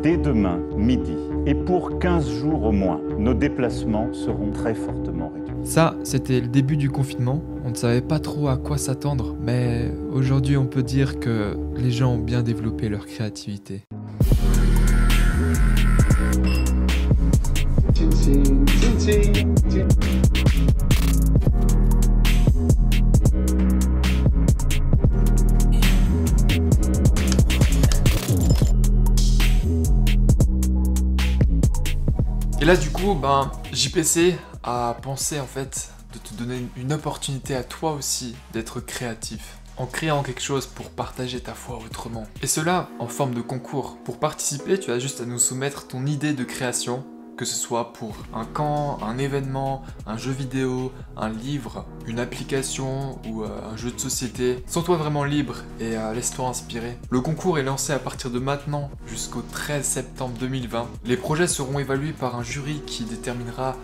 dès demain midi. Et pour 15 jours au moins, nos déplacements seront très fortement réduits. Ça, c'était le début du confinement. On ne savait pas trop à quoi s'attendre, mais aujourd'hui, on peut dire que les gens ont bien développé leur créativité. Et là, du coup, JPC a pensé en fait de te donner une opportunité à toi aussi d'être créatif, en créant quelque chose pour partager ta foi autrement. Et cela en forme de concours. Pour participer, tu as juste à nous soumettre ton idée de création, que ce soit pour un camp, un événement, un jeu vidéo, un livre, une application ou un jeu de société. Sens-toi vraiment libre et laisse-toi inspirer. Le concours est lancé à partir de maintenant jusqu'au 13 septembre 2020. Les projets seront évalués par un jury qui déterminera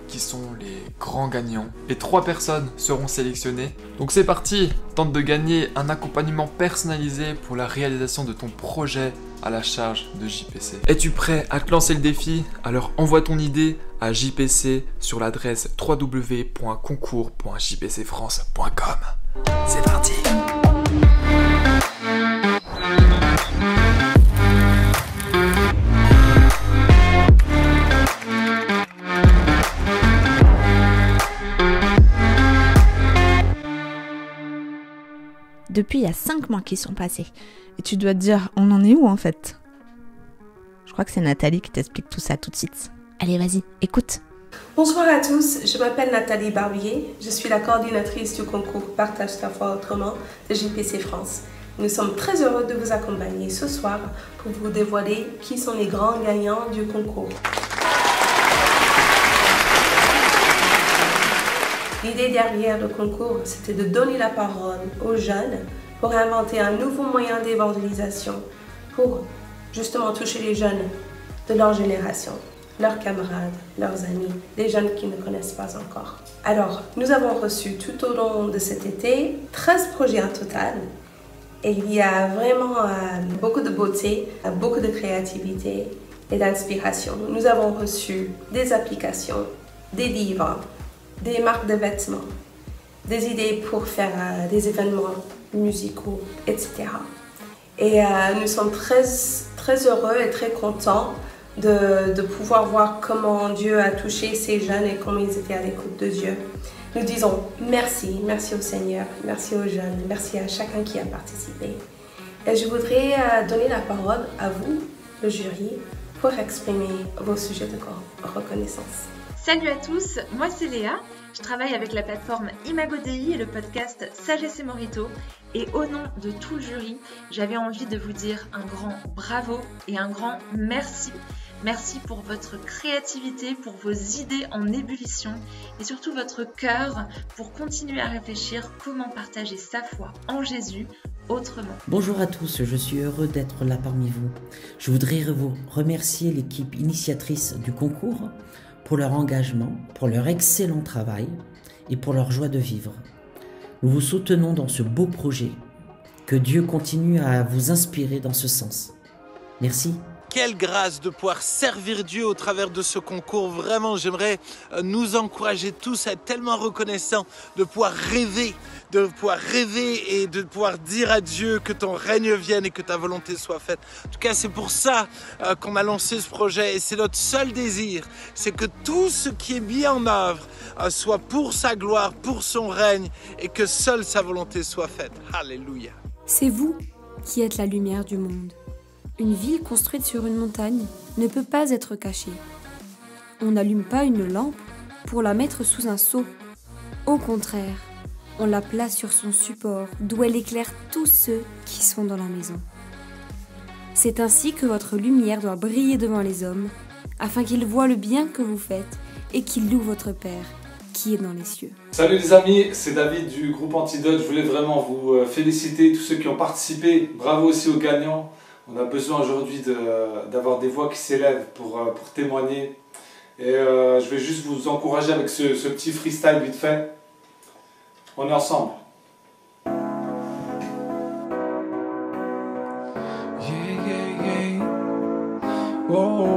qui sont les grands gagnants. Et 3 personnes seront sélectionnées. Donc c'est parti, tente de gagner un accompagnement personnalisé pour la réalisation de ton projet à la charge de JPC. Es-tu prêt à te lancer le défi? Alors envoie ton idée à JPC sur l'adresse www.concours.jpcfrance.com. C'est parti! Depuis, il y a 5 mois qui sont passés. Et tu dois te dire, on en est où en fait? Je crois que c'est Nathalie qui t'explique tout ça tout de suite. Allez, vas-y, écoute. Bonsoir à tous, je m'appelle Nathalie Barbier. Je suis la coordinatrice du concours Partage ta foi autrement de JPC France. Nous sommes très heureux de vous accompagner ce soir pour vous dévoiler qui sont les grands gagnants du concours. L'idée derrière le concours, c'était de donner la parole aux jeunes pour inventer un nouveau moyen d'évangélisation pour justement toucher les jeunes de leur génération, leurs camarades, leurs amis, les jeunes qui ne connaissent pas encore. Alors, nous avons reçu tout au long de cet été 13 projets en total et il y a vraiment beaucoup de beauté, beaucoup de créativité et d'inspiration. Nous avons reçu des applications, des livres, des marques de vêtements, des idées pour faire des événements musicaux, etc. Et nous sommes très heureux et très contents de pouvoir voir comment Dieu a touché ces jeunes et comment ils étaient à l'écoute de Dieu. Nous disons merci, merci au Seigneur, merci aux jeunes, merci à chacun qui a participé. Et je voudrais donner la parole à vous, le jury, pour exprimer vos sujets de reconnaissance. Salut à tous, moi c'est Léa, je travaille avec la plateforme ImagoDI et le podcast Sagesse et Morito et au nom de tout le jury, j'avais envie de vous dire un grand bravo et un grand merci. Merci pour votre créativité, pour vos idées en ébullition et surtout votre cœur pour continuer à réfléchir comment partager sa foi en Jésus autrement. Bonjour à tous, je suis heureux d'être là parmi vous. Je voudrais vous remercier l'équipe initiatrice du concours pour leur engagement, pour leur excellent travail et pour leur joie de vivre. Nous vous soutenons dans ce beau projet. Que Dieu continue à vous inspirer dans ce sens. Merci. Quelle grâce de pouvoir servir Dieu au travers de ce concours. Vraiment, j'aimerais nous encourager tous à être tellement reconnaissants de pouvoir rêver et de pouvoir dire à Dieu que ton règne vienne et que ta volonté soit faite. En tout cas, c'est pour ça qu'on a lancé ce projet et c'est notre seul désir, c'est que tout ce qui est mis en œuvre soit pour sa gloire, pour son règne et que seule sa volonté soit faite. Alléluia. C'est vous qui êtes la lumière du monde. Une ville construite sur une montagne ne peut pas être cachée. On n'allume pas une lampe pour la mettre sous un seau. Au contraire, on la place sur son support d'où elle éclaire tous ceux qui sont dans la maison. C'est ainsi que votre lumière doit briller devant les hommes, afin qu'ils voient le bien que vous faites et qu'ils louent votre Père qui est dans les cieux. Salut les amis, c'est David du groupe Antidote. Je voulais vraiment vous féliciter, tous ceux qui ont participé. Bravo aussi aux gagnants. On a besoin aujourd'hui d'avoir des voix qui s'élèvent pour témoigner. Et je vais juste vous encourager avec ce petit freestyle vite fait. On est ensemble. Oh.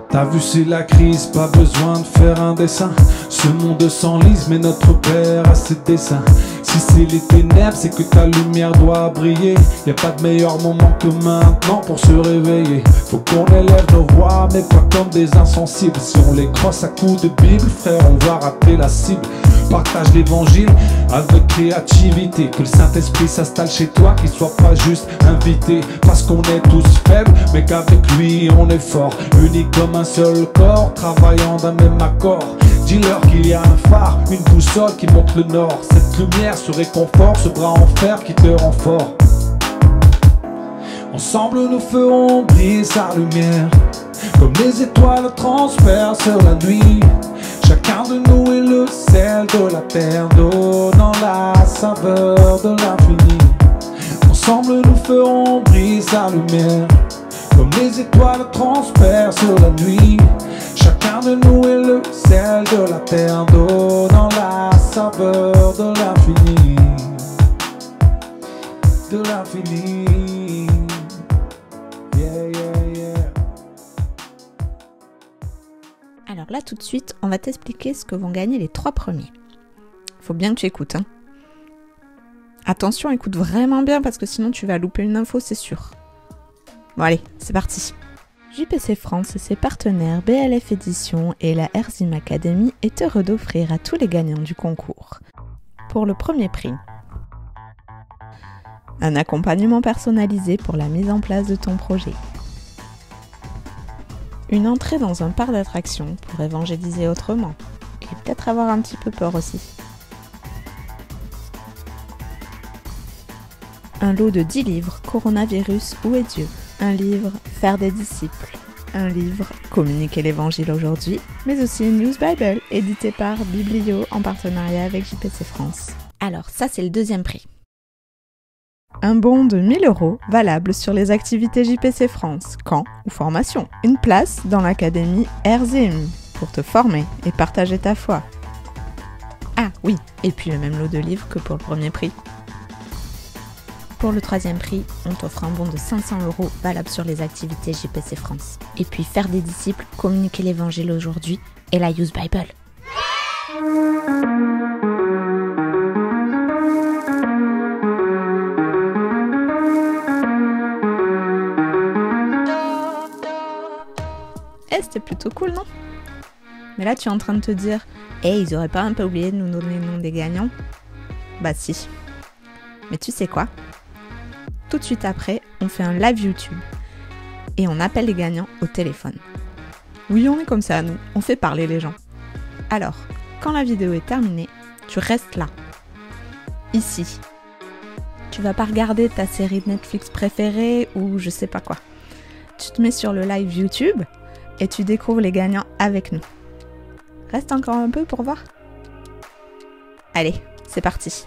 T'as vu, c'est la crise, pas besoin de faire un dessin. Ce monde s'enlise, mais notre Père a ses dessins. Si c'est les ténèbres, c'est que ta lumière doit briller. Y a pas de meilleur moment que maintenant pour se réveiller. Faut qu'on élève nos voix, mais pas comme des insensibles. Si on les crosse à coups de Bible, frère, on va rater la cible. Partage l'évangile avec créativité. Que le Saint-Esprit s'installe chez toi, qu'il soit pas juste invité. Parce qu'on est tous faibles, mais qu'avec lui on est fort. Unis comme un seul corps, travaillant d'un même accord. Dis-leur qu'il y a un phare, une boussole qui montre le nord. Cette lumière, ce réconfort, ce bras en fer qui te rend fort. Ensemble nous ferons briller sa lumière, comme les étoiles transpercent la nuit. Chacun de nous est le sel de la terre, donnant la saveur de l'infini. Ensemble nous ferons briller sa lumière, comme les étoiles transpercent la nuit. Chacun de nous est le sel de la terre, donnant la saveur de l'infini. De l'infini. Yeah, yeah, yeah. Alors là, tout de suite, on va t'expliquer ce que vont gagner les 3 premiers. Faut bien que tu écoutes, hein. Attention, écoute vraiment bien parce que sinon tu vas louper une info, c'est sûr. Bon allez, c'est parti. JPC France et ses partenaires BLF Édition et la Erzim Academy est heureux d'offrir à tous les gagnants du concours, pour le premier prix, un accompagnement personnalisé pour la mise en place de ton projet, une entrée dans un parc d'attractions pour évangéliser autrement et peut-être avoir un petit peu peur aussi, un lot de 10 livres Coronavirus, où est Dieu? Un livre Faire des disciples, un livre Communiquer l'évangile aujourd'hui, mais aussi une News Bible éditée par Biblio en partenariat avec JPC France. Alors ça c'est le deuxième prix. Un bon de 1 000 € valable sur les activités JPC France, camp ou formation. Une place dans l'académie Erzim pour te former et partager ta foi. Ah oui, et puis le même lot de livres que pour le premier prix. Pour le troisième prix, on t'offre un bon de 500 € valable sur les activités JPC France. Et puis Faire des disciples, Communiquer l'évangile aujourd'hui et la News Bible. C'était plutôt cool, non? Mais là, tu es en train de te dire, ils auraient pas un peu oublié de nous donner le nom des gagnants? Bah si. Mais tu sais quoi? Tout de suite après, on fait un live YouTube et on appelle les gagnants au téléphone. Oui, on est comme ça, nous, on fait parler les gens. Alors, quand la vidéo est terminée, tu restes là, ici. Tu vas pas regarder ta série de Netflix préférée ou je sais pas quoi. Tu te mets sur le live YouTube et tu découvres les gagnants avec nous. Reste encore un peu pour voir. Allez, c'est parti.